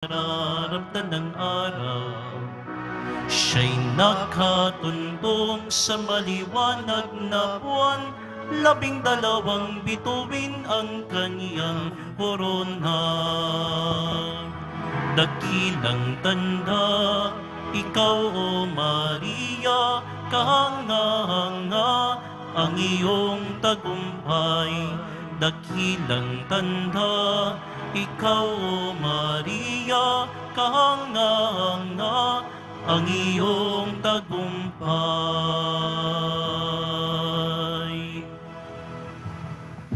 Nararamtan ng araw, siya'y nakatuntong sa maliwanag na buwan. 12 bituin ang kaniyang korona. Dakilang tanda, ikaw o Maria, kahanga-hanga ang iyong tagumpay. Dakilang tanda, ikaw o Maria, kahanga-hanga ang iyong tagumpay.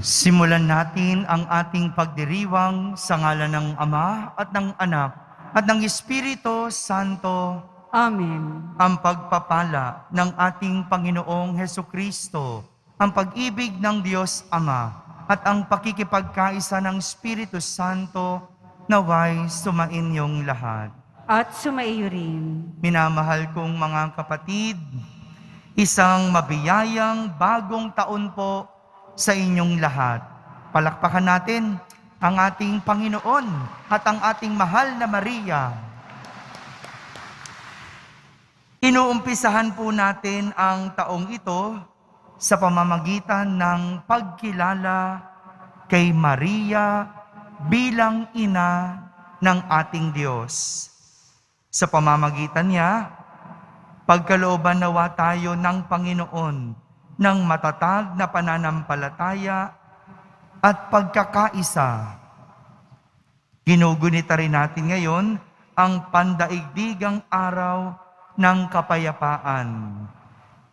Simulan natin ang ating pagdiriwang sa ngalan ng Ama at ng Anak at ng Espiritu Santo. Amen. Ang pagpapala ng ating Panginoong Hesukristo, ang pag-ibig ng Diyos Ama at ang pakikipagkaisa ng Espiritu Santo naway sumainyong lahat. At sumaiyo rin. Minamahal kong mga kapatid, isang mabiyayang bagong taon po sa inyong lahat. Palakpakan natin ang ating Panginoon at ang ating mahal na Maria. Inuumpisahan po natin ang taong ito sa pamamagitan ng pagkilala kay Maria bilang ina ng ating Diyos. Sa pamamagitan niya, pagkalooban nawa tayo ng Panginoon ng matatag na pananampalataya at pagkakaisa. Ginugunita rin natin ngayon ang pandaigdigang araw ng kapayapaan.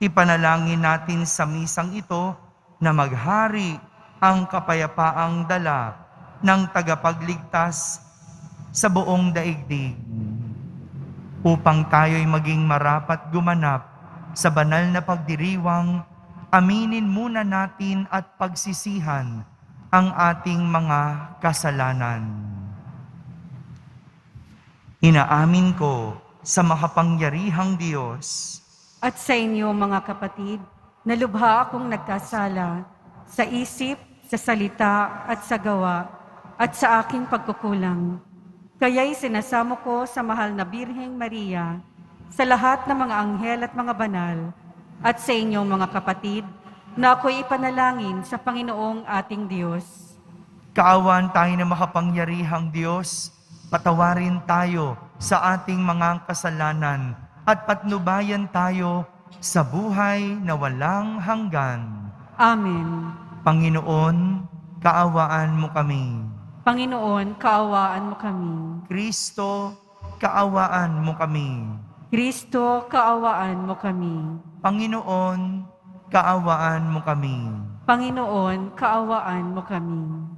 Ipanalangin natin sa misang ito na maghari ang kapayapaang dala ng tagapagligtas sa buong daigdig, upang tayo'y maging marapat gumanap sa banal na pagdiriwang. Aminin muna natin at pagsisihan ang ating mga kasalanan. Inaamin ko sa makapangyarihang Diyos At sa inyo mga kapatid, na lubha akong nagkasala sa isip, sa salita at sa gawa at sa aking pagkukulang. Kaya'y sinasamo ko sa mahal na Birheng Maria, sa lahat ng mga anghel at mga banal, at sa inyong mga kapatid, na ako'y ipanalangin sa Panginoong ating Diyos. Kaawaan tayo ng makapangyarihang Diyos, patawarin tayo sa ating mga kasalanan at patnubayan tayo sa buhay na walang hanggan. Amen. Panginoon, kaawaan mo kami. Panginoon, kaawaan mo kami. Kristo, kaawaan mo kami. Kristo, kaawaan mo kami. Panginoon, kaawaan mo kami. Panginoon, kaawaan mo kami.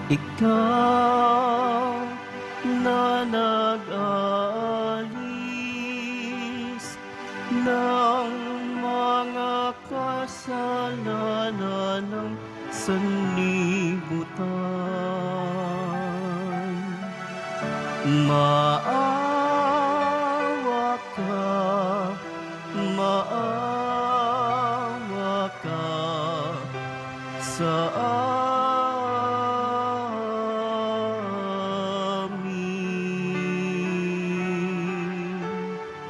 Ikaw na nag-alis ng mga kasalanan ng sanlibutan. Maawa ka sa amin.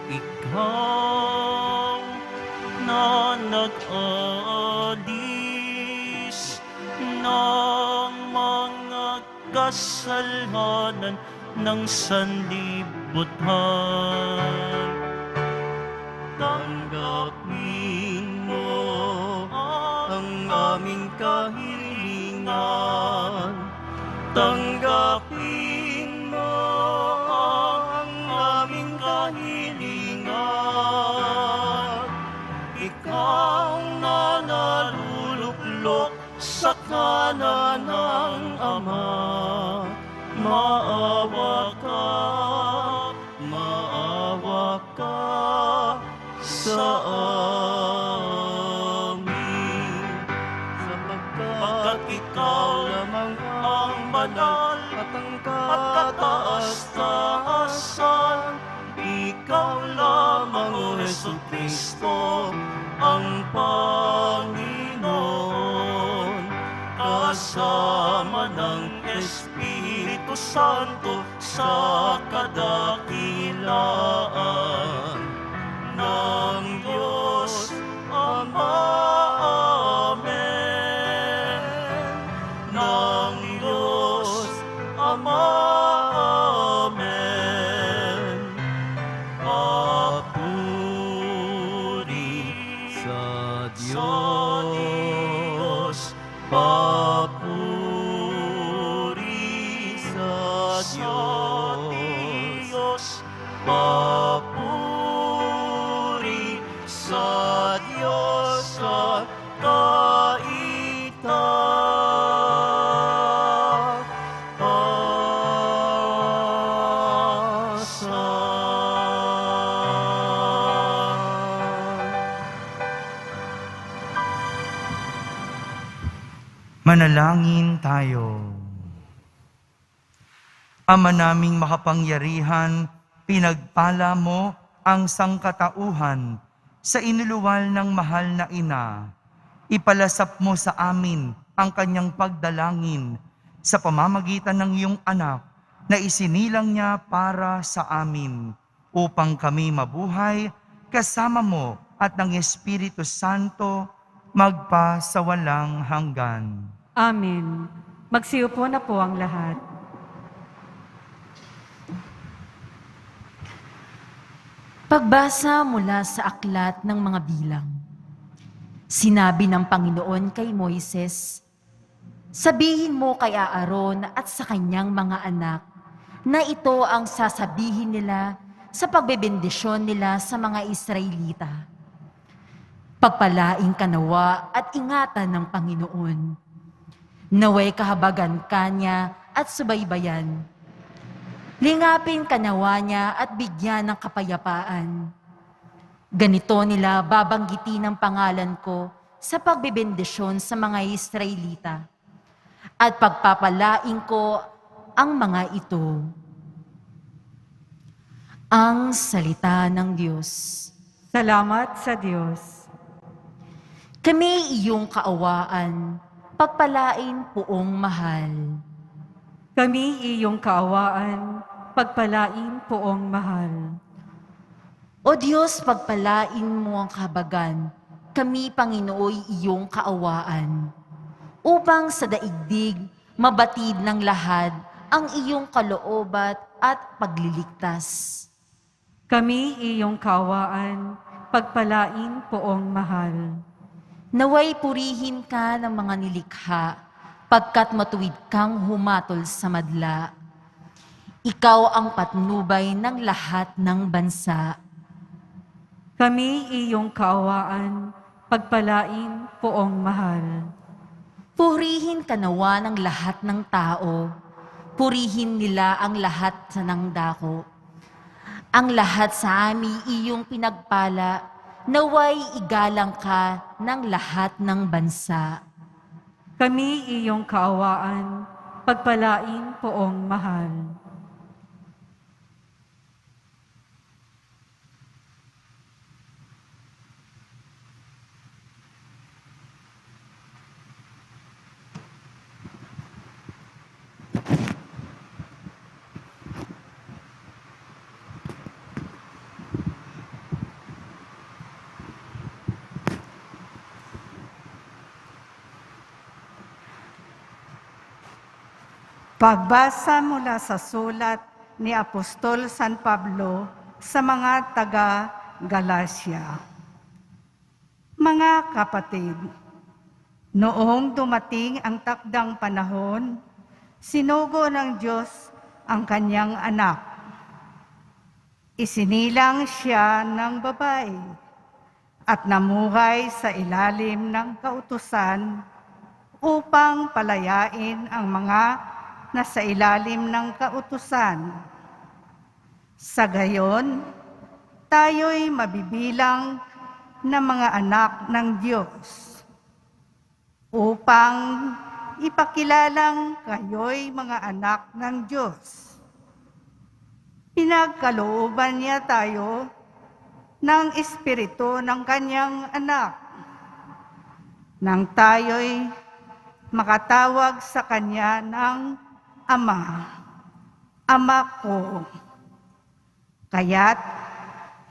Ikaw na nag-alis ng mga kasalanan ng sanlibutan. Tanggapin mo ang aming kahilingan. Tanggapin mo ang aming kahilingan. Ikaw na naluluklok sa kanan ng Ama. Maawa ka sa amin. Sapagkat ikaw lamang ang banal at ang kataas-taasan. Ikaw lamang, O Jesucristo, ang Panginoon. Kasama ng Espiritu Santo sa kadakilaan ng Diyos Ama. Amen. Ng Diyos Ama. Amen. Papuri sa Diyos. Papuri sa Diyos. Papuri sa Diyos at Manalangin tayo. Ama naming makapangyarihan, pinagpala mo ang sangkatauhan sa inuluwal ng mahal na ina. Ipalasap mo sa amin ang kanyang pagdalangin sa pamamagitan ng iyong anak na isinilang niya para sa amin upang kami mabuhay kasama mo at ng Espiritu Santo magpa sa walang hanggan. Amen. Magsiupo na po ang lahat. Pagbasa mula sa aklat ng mga bilang. Sinabi ng Panginoon kay Moises, "Sabihin mo kay Aaron at sa kanyang mga anak na ito ang sasabihin nila sa pagbebendisyon nila sa mga Israelita. Pagpalaing ka nawa at ingatan ng Panginoon. Naway kahabagan ka niya at subaybayan. Lingapin ka nawa niya at bigyan ng kapayapaan. Ganito nila babanggitin ang pangalan ko sa pagbebendisyon sa mga Israelita. At pagpapalaing ko ang mga ito." Ang salita ng Diyos. Salamat sa Diyos. Kami iyong kaawaan, pagpalain poong mahal. Kami iyong kaawaan, pagpalain poong mahal. O Diyos, pagpalain mo ang kahabagan, kami Panginooy iyong kaawaan, upang sa daigdig mabatid ng lahad ang iyong kaloobat at pagliligtas. Kami iyong kaawaan, pagpalain poong mahal. Naway purihin ka ng mga nilikha, pagkat matuwid kang humatol sa madla. Ikaw ang patnubay ng lahat ng bansa. Kami iyong kaawaan, pagpalain poong mahal. Purihin ka nawa ng lahat ng tao. Purihin nila ang lahat sa nangdako. Ang lahat sa amin iyong pinagpala, naway igalang ka ng lahat ng bansa. Kami iyong kaawaan, pagpalain poong mahal. Pagbasa mula sa sulat ni Apostol San Pablo sa mga taga-Galacia. Mga kapatid, noong dumating ang takdang panahon, sinugo ng Diyos ang kanyang anak. Isinilang siya ng babae at namuhay sa ilalim ng kautusan upang palayain ang mga nasa ilalim ng kautusan. Sa gayon, tayo'y mabibilang na mga anak ng Diyos. Upang ipakilalang kayo'y mga anak ng Diyos. Pinagkalooban niya tayo ng Espiritu ng kanyang anak, nang tayo'y makatawag sa kanya ng Ama, Ama ko. Kaya't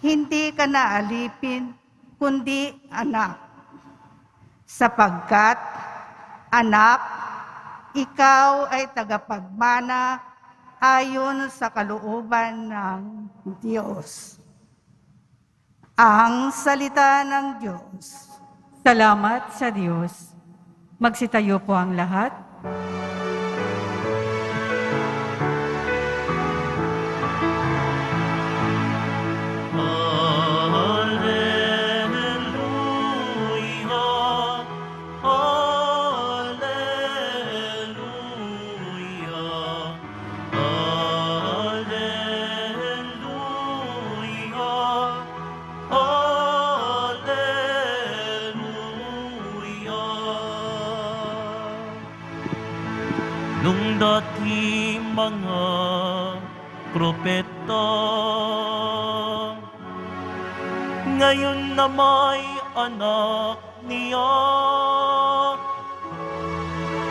hindi ka na alipin, kundi anak. Sapagkat, anak, ikaw ay tagapagmana ayon sa kalooban ng Diyos. Ang salita ng Diyos. Salamat sa Diyos. Magsitayo po ang lahat. Nung dating mga propeta, ngayon na may anak niya,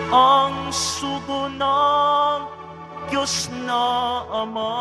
ang sugo ng Diyos na Ama.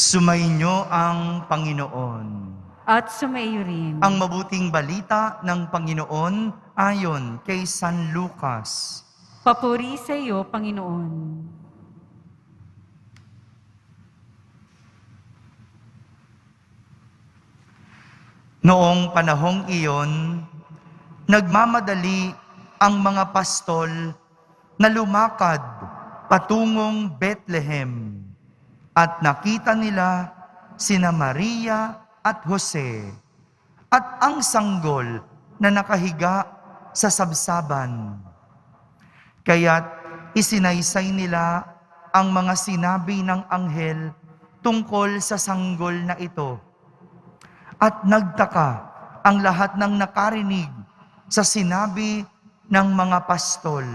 Sumainyo ang Panginoon. At sumaiyo rin. Ang mabuting balita ng Panginoon ayon kay San Lucas. Papuri sa iyo, Panginoon. Noong panahong iyon, nagmamadali ang mga pastol na lumakad patungong Bethlehem. At nakita nila sina Maria at Jose at ang sanggol na nakahiga sa sabsaban. Kaya't isinaysay nila ang mga sinabi ng anghel tungkol sa sanggol na ito. At nagtaka ang lahat ng nakarinig sa sinabi ng mga pastol.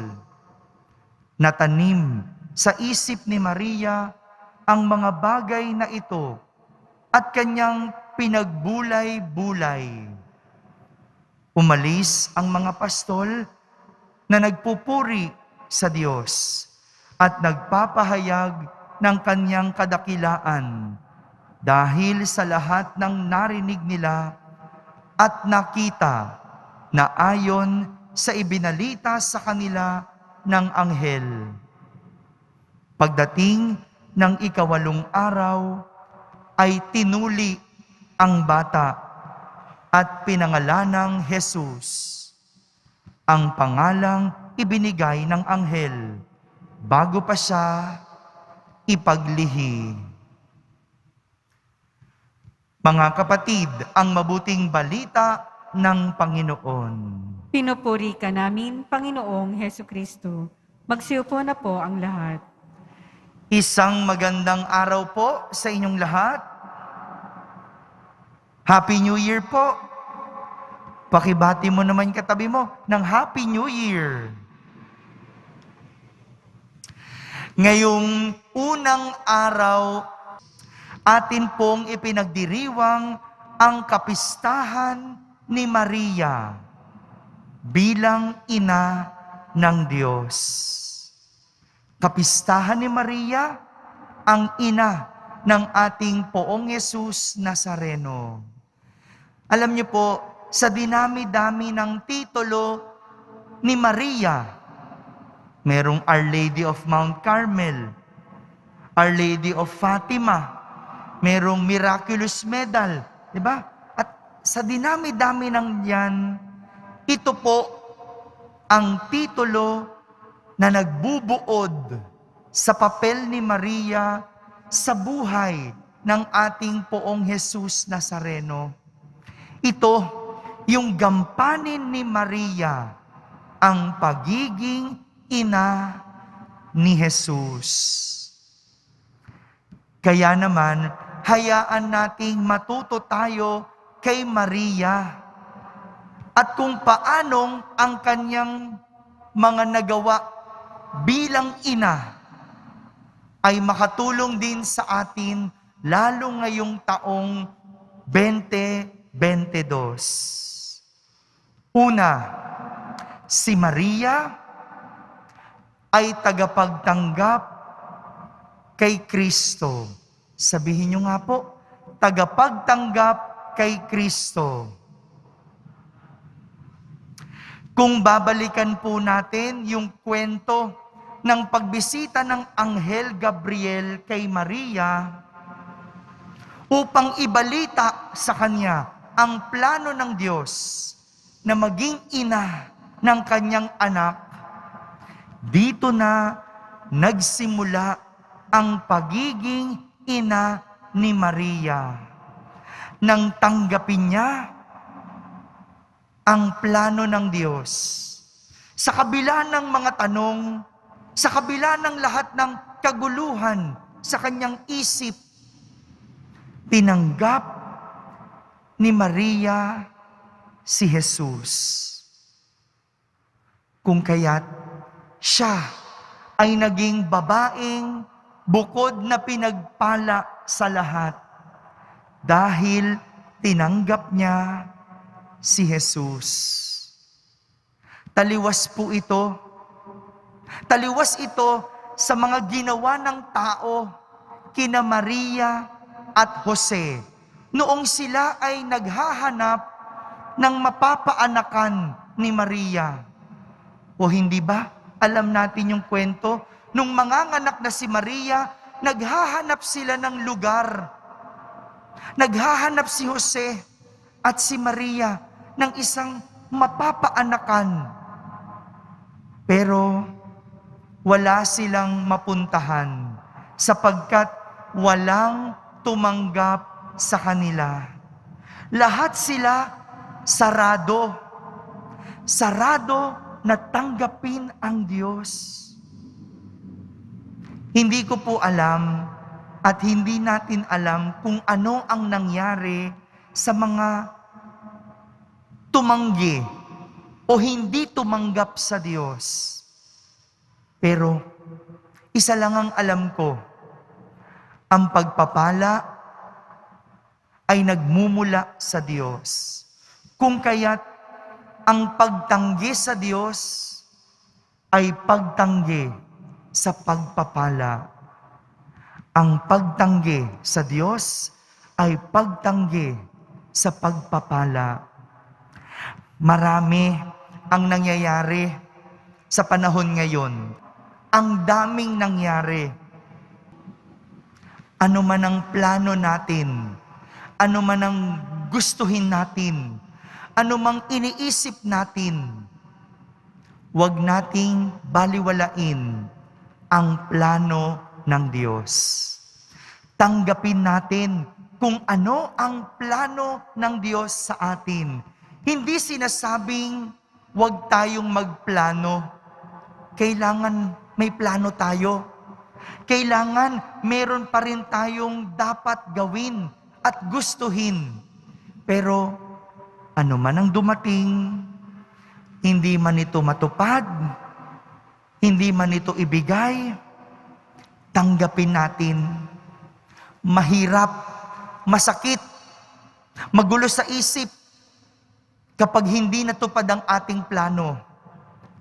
Natanim sa isip ni Maria ang mga bagay na ito at kanyang pinagbulay-bulay. Umalis ang mga pastol na nagpupuri sa Diyos at nagpapahayag ng kanyang kadakilaan dahil sa lahat ng narinig nila at nakita na ayon sa ibinalita sa kanila ng anghel. Pagdating ng 8 araw, ay tinuli ang bata at pinangalanang Jesus, ang pangalang ibinigay ng anghel bago pa siya ipaglihi. Mga kapatid, ang mabuting balita ng Panginoon. Pinupuri ka namin, Panginoong Heso Kristo. Magsiupo na po ang lahat. Isang magandang araw po sa inyong lahat. Happy New Year po. Pakibati mo naman katabi mo ng Happy New Year. Ngayong unang araw, atin pong ipinagdiriwang ang kapistahan ni Maria bilang ina ng Diyos. Kapistahan ni Maria, ang ina ng ating Poong Jesus Nazareno. Alam niyo po, sa dinami-dami ng titulo ni Maria, merong Our Lady of Mount Carmel, Our Lady of Fatima, merong Miraculous Medal, di ba? At sa dinami-dami ng yan, ito po ang titulo na nagbubuod sa papel ni Maria sa buhay ng ating Poong Jesus Nazareno. Ito, yung gampanin ni Maria, ang pagiging ina ni Jesus. Kaya naman, hayaan nating matuto tayo kay Maria at kung paanong ang kanyang mga nagawa bilang ina ay makatulong din sa atin lalo ngayong taong 2022. Una, si Maria ay tagapagtanggap kay Kristo. Sabihin niyo nga po, tagapagtanggap kay Kristo. Kung babalikan po natin yung kwento ng pagbisita ng Anghel Gabriel kay Maria upang ibalita sa kanya ang plano ng Diyos na maging ina ng kanyang anak, dito na nagsimula ang pagiging ina ni Maria. Nang tanggapin niya ang plano ng Diyos. Sa kabila ng mga tanong, sa kabila ng lahat ng kaguluhan sa kanyang isip, tinanggap ni Maria si Jesus. Kung kaya't siya ay naging babaeng bukod na pinagpala sa lahat dahil tinanggap niya si Jesus. Taliwas po ito. Taliwas ito sa mga ginawa ng tao kina Maria at Jose noong sila ay naghahanap ng mapapaanakan ni Maria. O hindi ba? Alam natin yung kwento. Nung manganganak na si Maria, naghahanap sila ng lugar. Naghahanap si Jose at si Maria ng isang mapapaanakan. Pero wala silang mapuntahan sapagkat walang tumanggap sa kanila. Lahat sila sarado. Sarado na tanggapin ang Diyos. Hindi ko po alam at hindi natin alam kung ano ang nangyari sa mga tumanggi o hindi tumanggap sa Diyos. Pero isa lang ang alam ko, ang pagpapala ay nagmumula sa Diyos. Kung kaya't ang pagtanggi sa Diyos ay pagtanggi sa pagpapala. Ang pagtanggi sa Diyos ay pagtanggi sa pagpapala. Marami ang nangyayari sa panahon ngayon. Ang daming nangyari. ano man ang plano natin, ano man ang gustuhin natin, ano mang iniisip natin, huwag nating baliwalain ang plano ng Diyos. Tanggapin natin kung ano ang plano ng Diyos sa atin. Hindi sinasabing huwag tayong magplano. Kailangan may plano tayo. Kailangan meron pa rin tayong dapat gawin at gustuhin. Pero ano man ang dumating, hindi man ito matupad, hindi man ito ibigay, tanggapin natin. Mahirap, masakit, magulo sa isip kapag hindi natupad ang ating plano.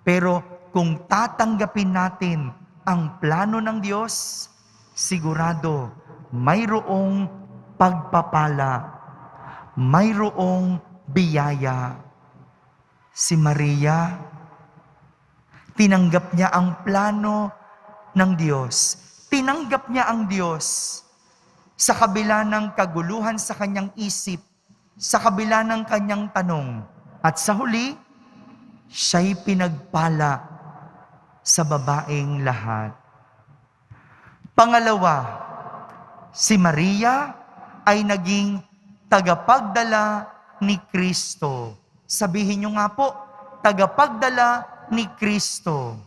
Pero kung tatanggapin natin ang plano ng Diyos, sigurado mayroong pagpapala, mayroong biyaya. Si Maria, tinanggap niya ang plano ng Diyos. Tinanggap niya ang Diyos sa kabila ng kaguluhan sa kanyang isip, sa kabila ng kanyang tanong. At sa huli, siya'y pinagpala sa babaeng lahat. Pangalawa, si Maria ay naging tagapagdala ni Kristo. Sabihin niyo nga po, tagapagdala ni Kristo.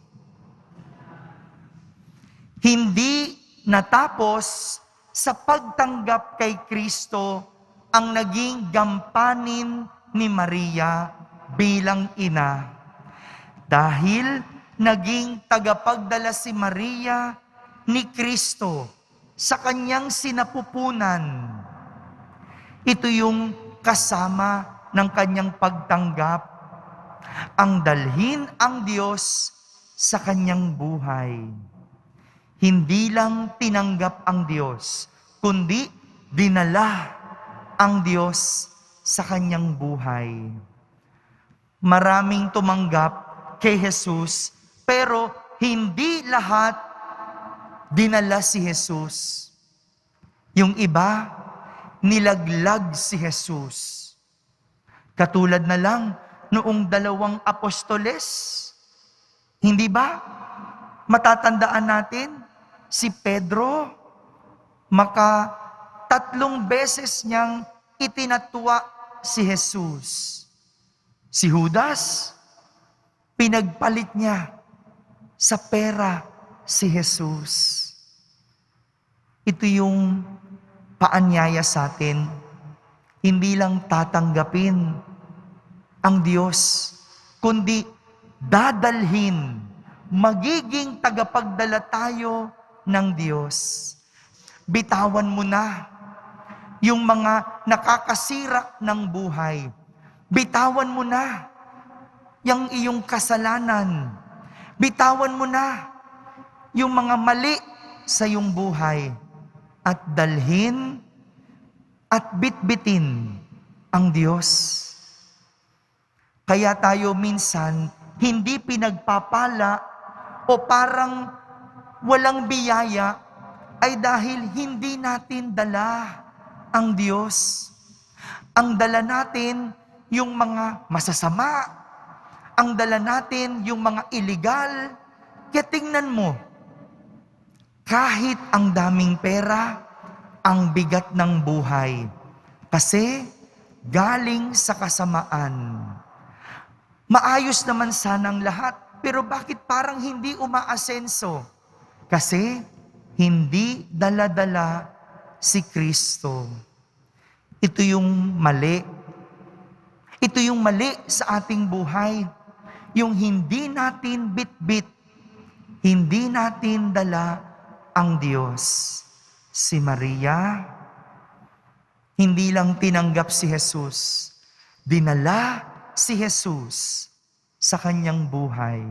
Hindi natapos sa pagtanggap kay Kristo ang naging gampanin ni Maria bilang ina. Dahil naging tagapagdala si Maria ni Kristo sa kanyang sinapupunan. Ito yung kasama ng kanyang pagtanggap, ang dalhin ang Diyos sa kanyang buhay. Hindi lang tinanggap ang Diyos, kundi dinala ang Diyos sa kanyang buhay. Maraming tumanggap kay Jesus, pero hindi lahat dinala si Jesus. Yung iba, nilaglag si Jesus. Katulad na lang noong 2 apostoles. Hindi ba? Matatandaan natin, si Pedro, 3 beses niyang itinatwa si Jesus. Si Judas, pinagpalit niya sa pera si Jesus. Ito yung paanyaya sa atin. Hindi lang tatanggapin ang Diyos, kundi dadalhin, magiging tagapagdala tayo ng Diyos. Bitawan mo na yung mga nakakasira ng buhay. Bitawan mo na yung iyong kasalanan. Bitawan mo na yung mga mali sa iyong buhay. At dalhin at bitbitin ang Diyos. Kaya tayo minsan hindi pinagpapala o parang walang biyaya ay dahil hindi natin dala ang Diyos. Ang dala natin yung mga masasama. Ang dala natin yung mga illegal. Kaya tingnan mo, kahit ang daming pera, ang bigat ng buhay. Kasi galing sa kasamaan. Maayos naman sanang lahat, pero bakit parang hindi umaasenso? Kasi hindi dala-dala si Kristo. Ito yung mali. Ito yung mali sa ating buhay. Yung hindi natin bit-bit, hindi natin dala ang Diyos. Si Maria, hindi lang tinanggap si Jesus, dinala si Jesus sa kanyang buhay.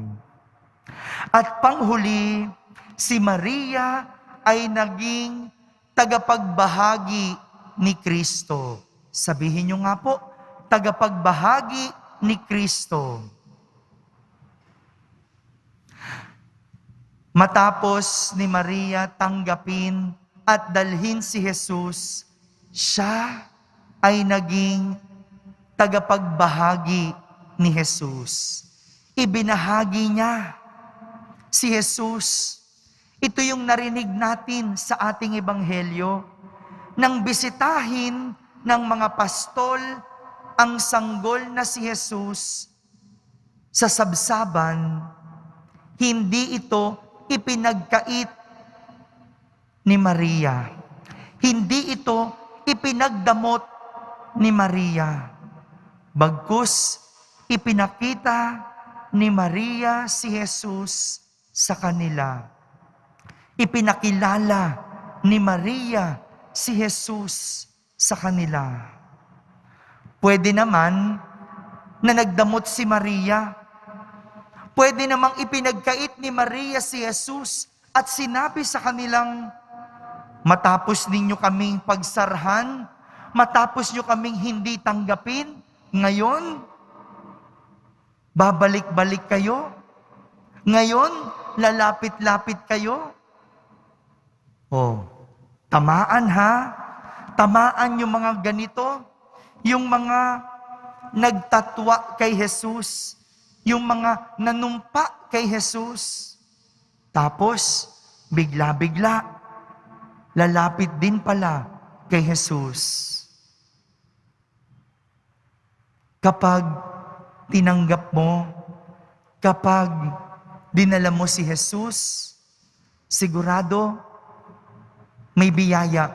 At panghuli, si Maria ay naging tagapagbahagi ni Kristo. Sabihin niyo nga po, tagapagbahagi ni Kristo. Matapos ni Maria tanggapin at dalhin si Jesus, siya ay naging tagapagbahagi ni Jesus. Ibinahagi niya si Jesus. Ito yung narinig natin sa ating ebanghelyo. Nang bisitahin ng mga pastol ang sanggol na si Jesus sa sabsaban, hindi ito ipinagkait ni Maria. Hindi ito ipinagdamot ni Maria. Bagkus, ipinakita ni Maria si Jesus sa kanila. Ipinakilala ni Maria si Jesus sa kanila. Pwede naman na nagdamot si Maria. Pwede namang ipinagkait ni Maria si Jesus at sinabi sa kanilang, matapos ninyo kaming pagsarhan, matapos nyo kaming hindi tanggapin, ngayon, babalik-balik kayo. Ngayon, lalapit-lapit kayo. Oh, tamaan ha. Tamaan yung mga ganito. Yung mga nagtatwa kay Jesus. Yung mga nanumpa kay Jesus. Tapos, bigla-bigla, lalapit din pala kay Jesus. Kapag tinanggap mo, kapag dinala mo si Jesus, sigurado may biyaya,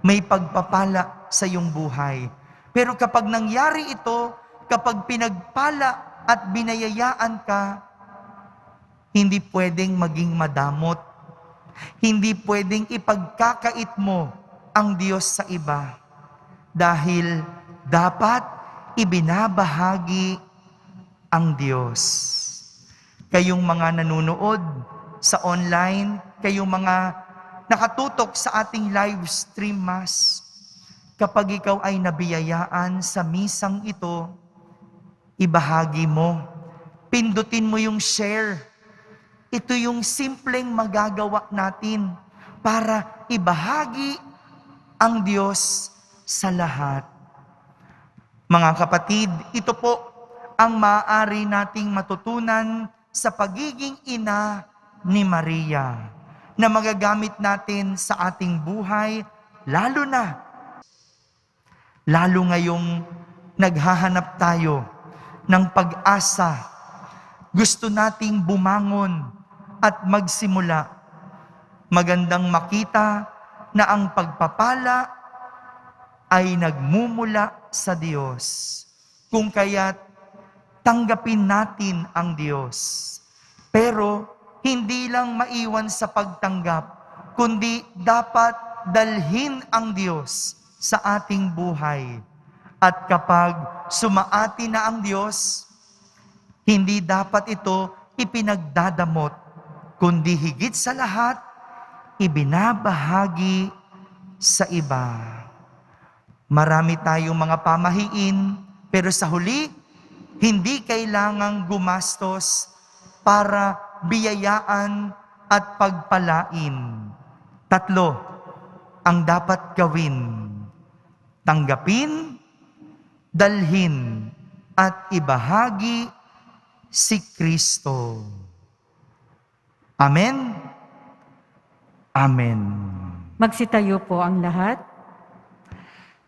may pagpapala sa iyong buhay. Pero kapag nangyari ito, kapag pinagpala at binayayaan ka, hindi pwedeng maging madamot. Hindi pwedeng ipagkakait mo ang Diyos sa iba. Dahil dapat ibinabahagi ang Diyos. Kayong mga nanunood sa online, kayong mga nakatutok sa ating live stream mass, kapag ikaw ay nabiyayaan sa misang ito, ibahagi mo. Pindutin mo yung share. Ito yung simpleng magagawa natin para ibahagi ang Diyos sa lahat. Mga kapatid, ito po ang maaari nating matutunan sa pagiging ina ni Maria na magagamit natin sa ating buhay, lalo ngayong naghahanap tayo ng pag-asa. Gusto nating bumangon at magsimula. Magandang makita na ang pagpapala ay nagmumula sa Diyos. Kung kaya't tanggapin natin ang Diyos. Pero hindi lang maiwan sa pagtanggap, kundi dapat dalhin ang Diyos sa ating buhay. At kapag sumaati na ang Diyos, hindi dapat ito ipinagdadamot, kundi higit sa lahat, ibinabahagi sa iba. Marami tayong mga pamahiin, pero sa huli, hindi kailangang gumastos para biyayaan at pagpalain. 3 ang dapat gawin. Tanggapin, dalhin, at ibahagi si Kristo. Amen? Amen. Magsitayo po ang lahat.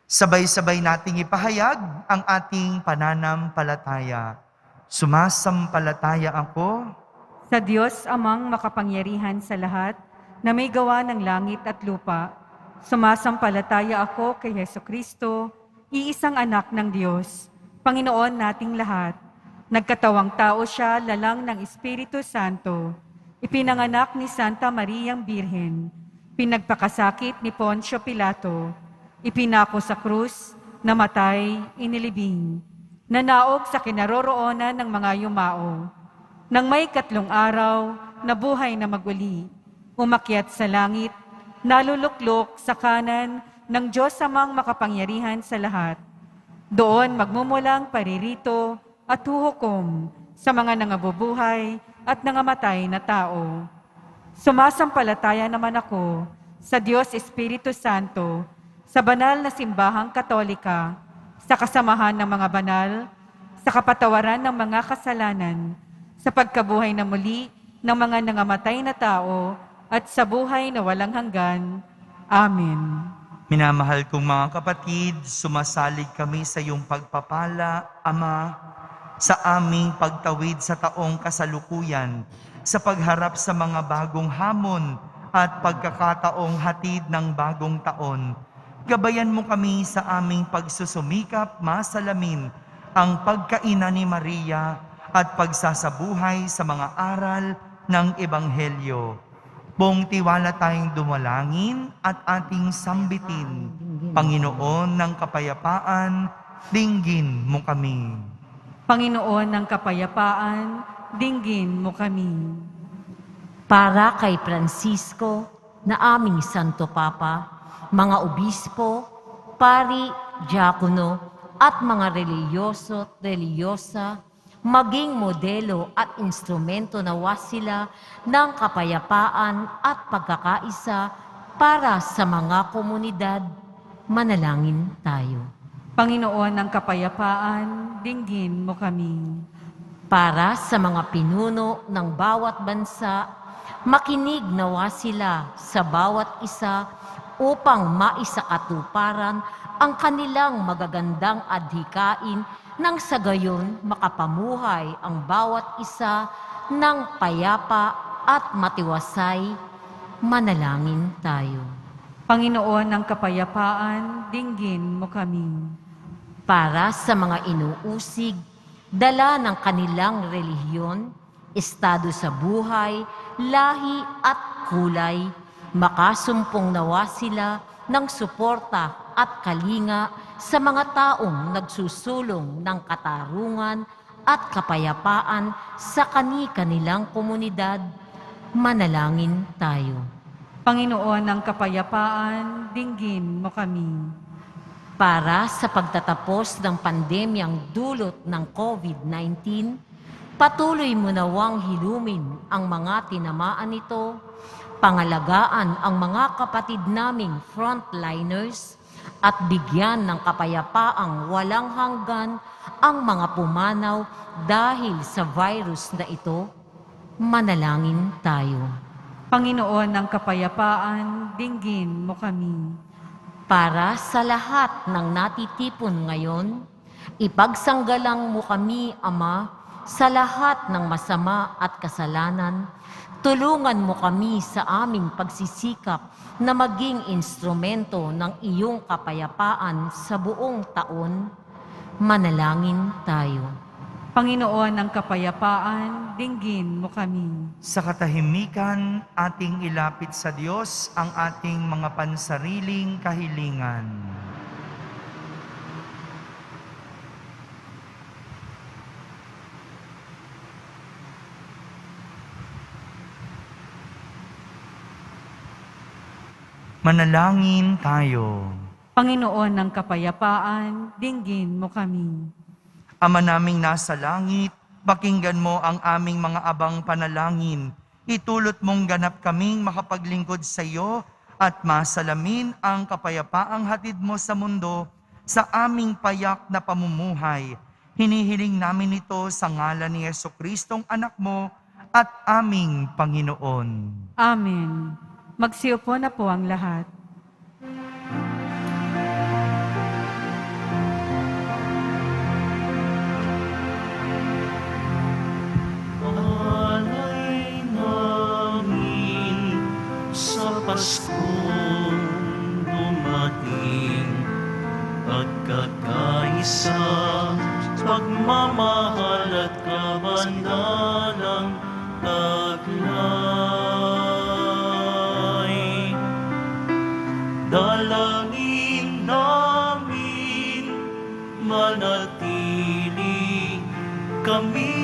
Sabay-sabay nating ipahayag ang ating pananampalataya. Sumasampalataya ako Sa Diyos amang makapangyarihan sa lahat, na may gawa ng langit at lupa, sumasampalataya ako kay Jesucristo, iisang anak ng Diyos, Panginoon nating lahat. Nagkatawang tao siya, lalang ng Espiritu Santo. Ipinanganak ni Santa Mariang Birhen. Pinagpakasakit ni Poncio Pilato. Ipinako sa krus, namatay, inilibing. Nanaog sa kinaroroonan ng mga yumao. Nang may 3 araw, nabuhay na maguli. Umakyat sa langit, naluluklok sa kanan ng Diyos amang makapangyarihan sa lahat. Doon magmumulang paririto at huhukom sa mga nangabubuhay at nangamatay na tao. Sumasampalataya naman ako sa Diyos Espiritu Santo, sa banal na simbahang katolika, sa kasamahan ng mga banal, sa kapatawaran ng mga kasalanan, sa pagkabuhay na muli ng mga nangamatay na tao, at sa buhay na walang hanggan. Amen. Minamahal kong mga kapatid, sumasalig kami sa iyong pagpapala, Ama, sa aming pagtawid sa taong kasalukuyan, sa pagharap sa mga bagong hamon at pagkakataong hatid ng bagong taon. Gabayan mo kami sa aming pagsusumikap, masalamin ang pagkaina ni Maria at pagsasabuhay sa mga aral ng Ebanghelyo. Buong tiwala tayong dumalangin at ating sambitin. Panginoon ng kapayapaan, dinggin mo kami. Panginoon ng kapayapaan, dinggin mo kami. Para kay Francisco na aming Santo Papa, mga obispo, pari, diakono, at mga reliyoso at reliyosa, maging modelo at instrumento nawa sila ng kapayapaan at pagkakaisa para sa mga komunidad. Manalangin tayo. Panginoon ng kapayapaan, dinggin mo kami. Para sa mga pinuno ng bawat bansa, makinig nawa sila sa bawat isa upang maisakatuparan ang kanilang magagandang adhikain nang sa gayon makapamuhay ang bawat isa ng payapa at matiwasay. Manalangin tayo. Panginoon ng kapayapaan, dinggin mo kami. Para sa mga inuusig, dala ng kanilang relihiyon, estado sa buhay, lahi at kulay, makasumpong nawa sila ng suporta at kalinga sa mga taong nagsusulong ng katarungan at kapayapaan sa kani-kanilang komunidad. Manalangin tayo. Panginoon ng kapayapaan, dinggin mo kami. Para sa pagtatapos ng pandemyang dulot ng COVID-19, patuloy mo nawang hilumin ang mga tinamaan nito, pangalagaan ang mga kapatid naming frontliners, at bigyan ng kapayapaang walang hanggan ang mga pumanaw dahil sa virus na ito. Manalangin tayo. Panginoon ng kapayapaan, dinggin mo kami. Para sa lahat ng natitipon ngayon, ipagsanggalang mo kami, Ama, sa lahat ng masama at kasalanan. Tulungan mo kami sa aming pagsisikap na maging instrumento ng iyong kapayapaan sa buong taon. Manalangin tayo. Panginoon ng kapayapaan, dinggin mo kami. Sa katahimikan, ating ilapit sa Diyos ang ating mga pansariling kahilingan. Manalangin tayo. Panginoon ng kapayapaan, dinggin mo kami. Ama naming nasa langit, pakinggan mo ang aming mga abang panalangin. Itulot mong ganap kaming makapaglingkod sa iyo at masalamin ang kapayapaang hatid mo sa mundo sa aming payak na pamumuhay. Hinihiling namin ito sa ngalan ni Jesucristong anak mo at aming Panginoon. Amen. Magsiupo na po ang lahat. Alay namin sa Paskong dumating, pagkakaisa, pagmamahal at kabandalang taglay. Dalangin namin, manatili kami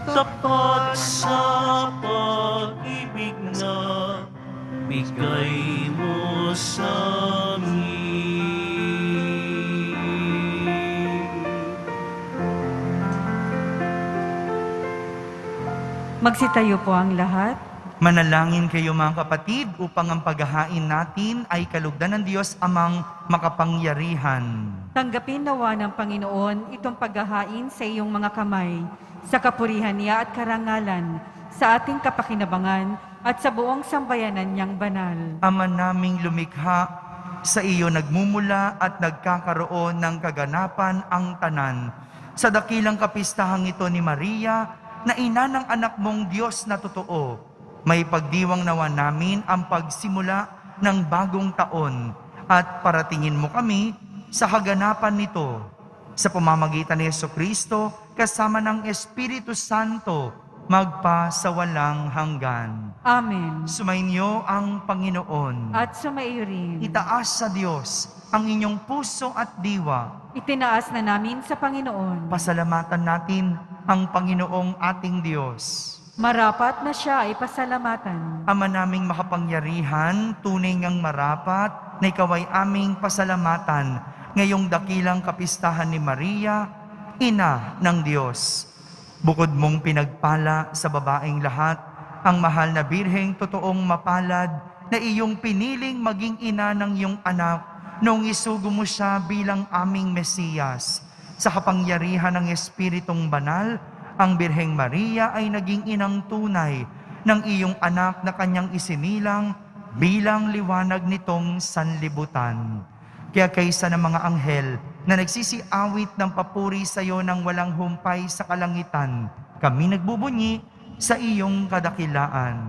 tapat sa pag-ibig na bigay mo sa amin. Magsitayo po ang lahat. Manalangin kayo mga kapatid upang ang paghahain natin ay kalugdan ng Diyos amang makapangyarihan. Tanggapin nawa ng Panginoon itong paghahain sa iyong mga kamay, sa kapurihan niya at karangalan, sa ating kapakinabangan at sa buong sambayanan niyang banal. Ama naming lumikha, sa iyo nagmumula at nagkakaroon ng kaganapan ang tanan. Sa dakilang kapistahang ito ni Maria, na ina ng anak mong Diyos na totoo, may pagdiwang nawa namin ang pagsimula ng bagong taon at paratingin mo kami sa kaganapan nito. Sa pamamagitan ni Jesucristo, kasama ng Espiritu Santo, magpa sa walang hanggan. Amen. Sumainyo ang Panginoon. At sumaiyo rin. Itaas sa Diyos ang inyong puso at diwa. Itinaas na namin sa Panginoon. Pasalamatan natin ang Panginoong ating Diyos. Marapat na siya ay pasalamatan. Ama naming makapangyarihan, tunay ngang marapat na ikaw ay aming pasalamatan ngayong dakilang kapistahan ni Maria, Ina ng Diyos. Bukod mong pinagpala sa babaeng lahat, ang mahal na birheng totoong mapalad na iyong piniling maging ina ng iyong anak noong isugo mo siya bilang aming Mesiyas. Sa kapangyarihan ng Espiritong Banal, ang Birheng Maria ay naging inang tunay ng iyong anak na kanyang isinilang bilang liwanag nitong sanlibutan. Kaya kaysa ng mga anghel na nagsisiawit ng papuri sa iyo ng walang humpay sa kalangitan, kami nagbubunyi sa iyong kadakilaan.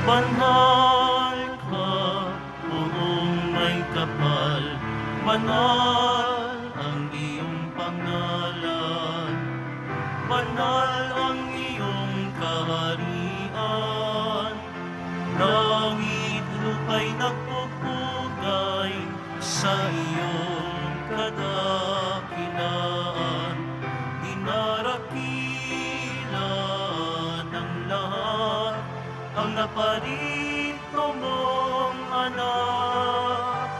Banal ka, buong may kapal, banal ang iyong pangalan, banal ang iyong kaharian, langit lupa'y nagpupugay sa iyong kadakilaan, dinarakila ng lahat ang naparito mong anak,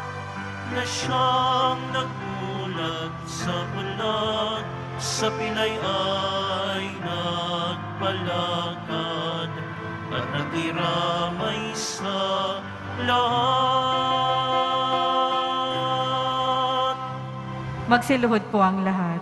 na siyang nagmulat sa bulag, sa pilay ay nagpalakad, at nakiramay sa lahat. Magsiluhod po ang lahat.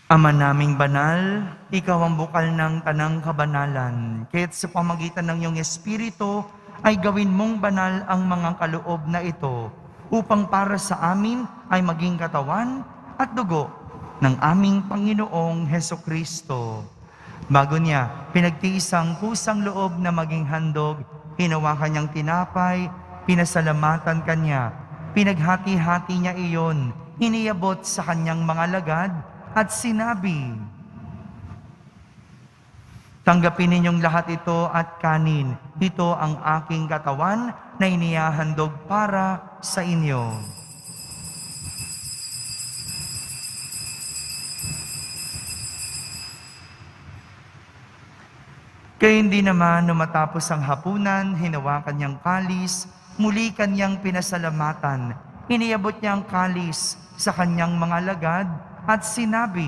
Ama naming banal, ikaw ang bukal ng tanang kabanalan. Kaya't sa pamagitan ng iyong Espiritu, ay gawin mong banal ang mga kaloob na ito, upang para sa amin ay maging katawan at dugo ng aming Panginoong Hesukristo. Bago niya, pinagtiis ang kusang loob na maging handog, hinawakan niyang tinapay, pinasalamatan kanya, pinaghati-hati niya iyon, iniabot sa kanyang mga lagad, at sinabi, tanggapin ninyong lahat ito at kanin. Ito ang aking katawan na inihahandog para sa inyo. Kaya hindi naman matapos ang hapunan, hinawakan niyang kalis, muli kanyang pinasalamatan. Iniabot niya ang kalis sa kanyang mga lagad, at sinabi,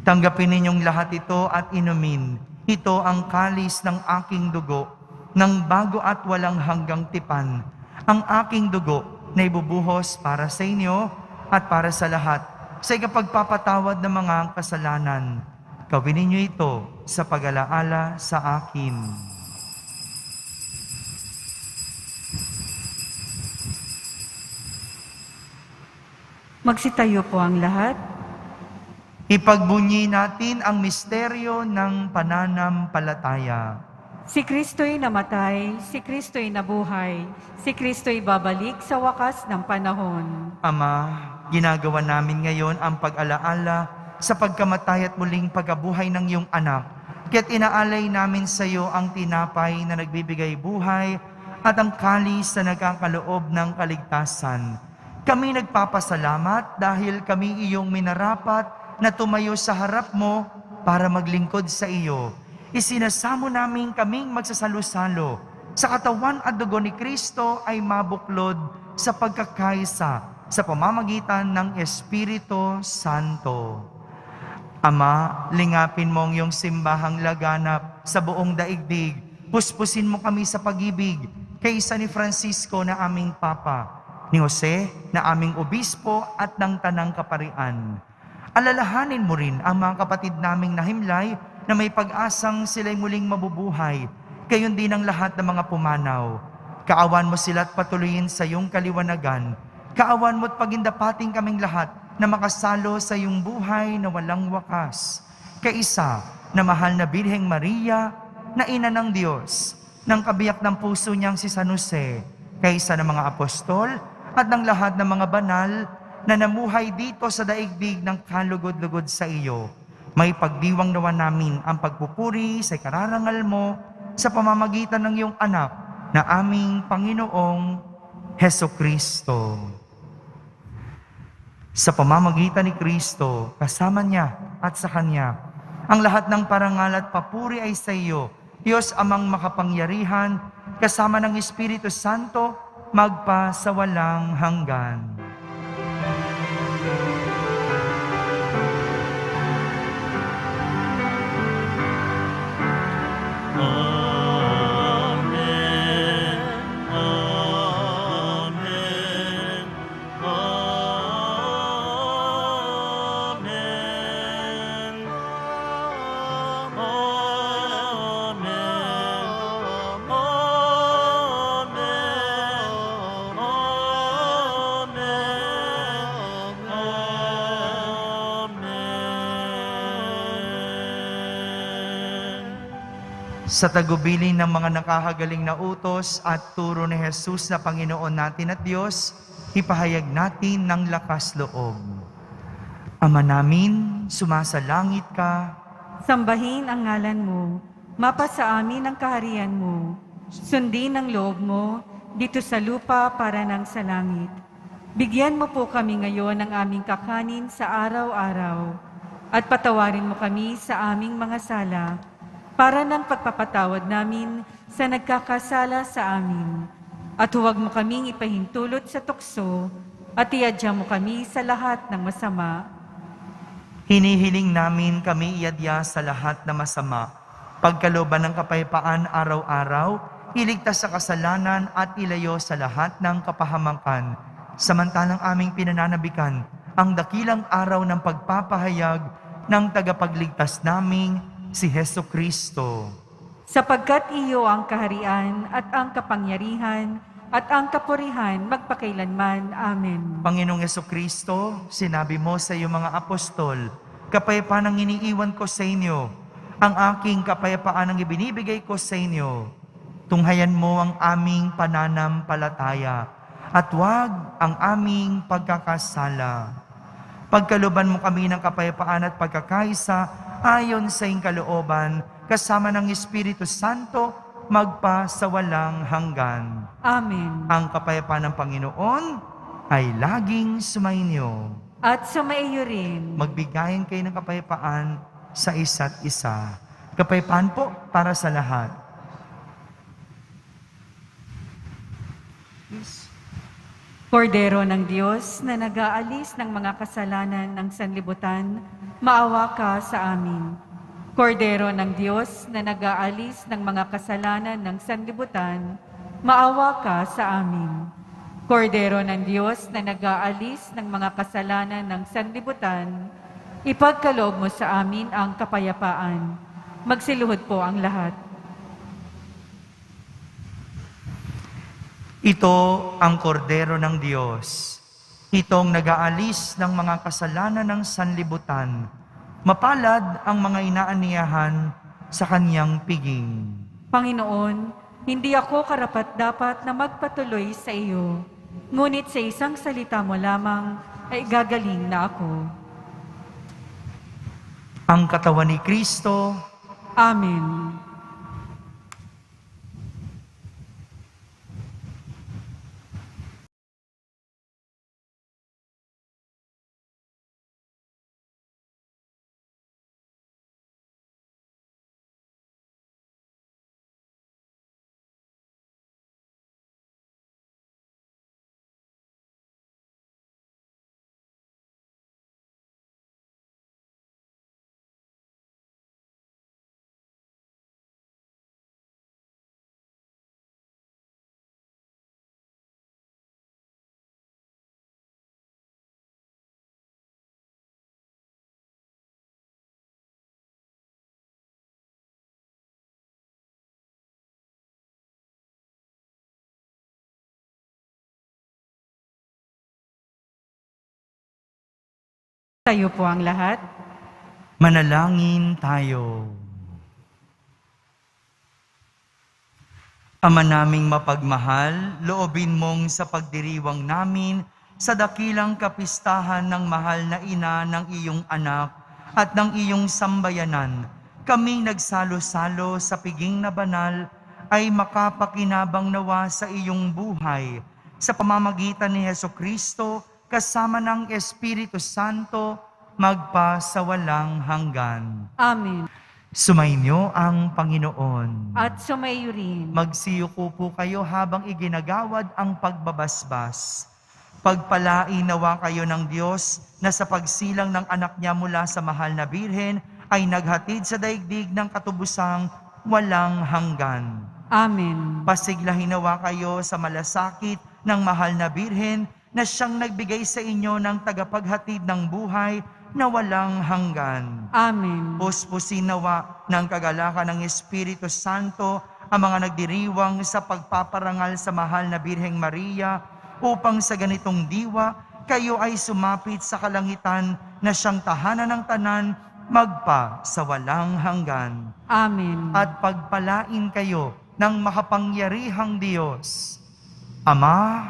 tanggapin ninyong lahat ito at inumin. Ito ang kalis ng aking dugo, ng bago at walang hanggang tipan. Ang aking dugo na ibubuhos para sa inyo at para sa lahat, sa ikapagpapatawad ng mga kasalanan. Gawin ninyo ito sa pag-alaala sa akin. Magsitayo po ang lahat. Ipagbunyi natin ang misteryo ng pananampalataya. Si Kristo'y namatay, si Kristo'y nabuhay, si Kristo'y babalik sa wakas ng panahon. Ama, ginagawa namin ngayon ang pag-alaala sa pagkamatay at muling pagkabuhay ng iyong anak. Kaya't inaalay namin sa iyo ang tinapay na nagbibigay buhay at ang kalis na nagkakaloob ng kaligtasan. Kami nagpapasalamat dahil kami iyong minarapat na tumayo sa harap mo para maglingkod sa iyo. Isinasamo namin kaming magsasalo-salo sa katawan at dugo ni Kristo ay mabuklod sa pagkakaisa sa pamamagitan ng Espiritu Santo. Ama, lingapin mo ang iyong simbahang laganap sa buong daigdig. Puspusin mo kami sa pag-ibig kaysa ni Francisco na aming Papa, ni Jose na aming Obispo at ng Tanang Kaparian. Alalahanin mo rin ang mga kapatid naming nahimlay na may pag-asang sila'y muling mabubuhay, gayon din ang lahat ng mga pumanaw. Kaawan mo sila at patuloyin sa iyong kaliwanagan. Kaawan mo at pagindapating kaming lahat na makasalo sa iyong buhay na walang wakas. Kaisa na mahal na Birheng Maria, na ina ng Diyos, ng kabiyak ng puso niyang si San Jose, kaisa ng mga apostol at ng lahat ng mga banal na namuhay dito sa daigdig ng kalugod-lugod sa iyo. May pagdiwang nawa namin ang pagpupuri sa kararangal mo sa pamamagitan ng iyong anak na aming Panginoong Hesukristo. Sa pamamagitan ni Kristo, kasama niya at sa Kanya, ang lahat ng parangal at papuri ay sa iyo, Diyos amang makapangyarihan, kasama ng Espiritu Santo, magpa sa walang hanggan. Amen. Amen. Amen. Sa tagubilin ng mga nakahagaling na utos at turo ni Jesus na Panginoon natin at Diyos, ipahayag natin ng lakas loob. Ama namin, sumasalangit ka, Sambahin ang ngalan mo, mapasa amin ang kaharian mo, sundin ang loob mo, dito sa lupa para ng sa langit. Bigyan mo po kami ngayon ng aming kakanin sa araw-araw, at patawarin mo kami sa aming mga sala, para ng pagpapatawad namin sa nagkakasala sa amin. At huwag mo kaming ipahintulot sa tukso, at iadya mo kami sa lahat ng masama. hinihiling namin kami iadya sa lahat na masama, pagkalooban ng kapayapaan araw-araw, iligtas sa kasalanan at ilayo sa lahat ng kapahamakan, samantalang aming pinananabikan ang dakilang araw ng pagpapahayag ng tagapagligtas naming si Hesukristo. Sapagkat iyo ang kaharian at ang kapangyarihan at ang kapurihan magpakailanman. Amen. Panginoong Hesukristo, sinabi mo sa iyong mga apostol, kapayapaan ang iniiwan ko sa inyo, ang aking kapayapaan ang ibinibigay ko sa inyo. Tunghayan mo ang aming pananampalataya at huwag ang aming pagkakasala. Pagkalooban mo kami ng kapayapaan at pagkakaisa ayon sa iyong kalooban, kasama ng Espiritu Santo, magpa sa walang hanggan. Amen. Ang kapayapaan ng Panginoon ay laging sumainyo. At sumaiyo rin. Magbigayan kayo ng kapayapaan sa isa't isa. Kapayapaan po para sa lahat. Kordero ng Diyos na nag-aalis ng mga kasalanan ng sanlibutan, maawa ka sa amin. Kordero ng Diyos na nag-aalis ng mga kasalanan ng sanlibutan, maawa ka sa amin. Kordero ng Diyos na nag-aalis ng mga kasalanan ng sanlibutan, ipagkaloob mo sa amin ang kapayapaan. Magsiluhod po ang lahat. Ito ang kordero ng Diyos. Itong nag-aalis ng mga kasalanan ng sanlibutan. Mapalad ang mga inaaniyahan sa kanyang piging. Panginoon, hindi ako karapat-dapat na magpatuloy sa iyo, ngunit sa isang salita mo lamang ay gagaling na ako. Ang katawan ni Kristo, Amen. Tayo po ang lahat. Manalangin tayo. Ama naming mapagmahal, loobin mong sa pagdiriwang namin sa dakilang kapistahan ng mahal na ina ng iyong anak at ng iyong sambayanan, kaming nagsalo-salo sa piging na banal ay makapakinabang nawa sa iyong buhay sa pamamagitan ni Hesukristo kasama ng Espiritu Santo magpa sa walang hanggan. Amen. Sumainyo ang Panginoon. At sumayo rin. Magsiyuko po kayo habang iginagawad ang pagbabasbas. Pagpalain nawa kayo ng Diyos na sa pagsilang ng anak niya mula sa mahal na birhen ay naghatid sa daigdig ng katubusang walang hanggan. Amen. Pasiglahin nawa kayo sa malasakit ng mahal na birhen na siyang nagbigay sa inyo ng tagapaghatid ng buhay na walang hanggan. Amen. Puspusin nawa ng kagalakan ng Espiritu Santo ang mga nagdiriwang sa pagpaparangal sa mahal na Birheng Maria upang sa ganitong diwa kayo ay sumapit sa kalangitan na siyang tahanan ng tanan magpa sa walang hanggan. Amen. At pagpalain kayo ng makapangyarihang Diyos, Ama,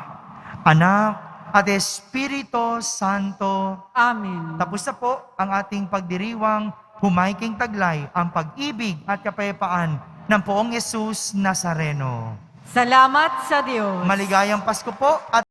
Anak, at Espiritu Santo. Amen. Tapos na po ang ating pagdiriwang, humaiking taglay ang pag-ibig at kapayapaan ng Poong Yesus Nazareno. Salamat sa Diyos. Maligayang Pasko po at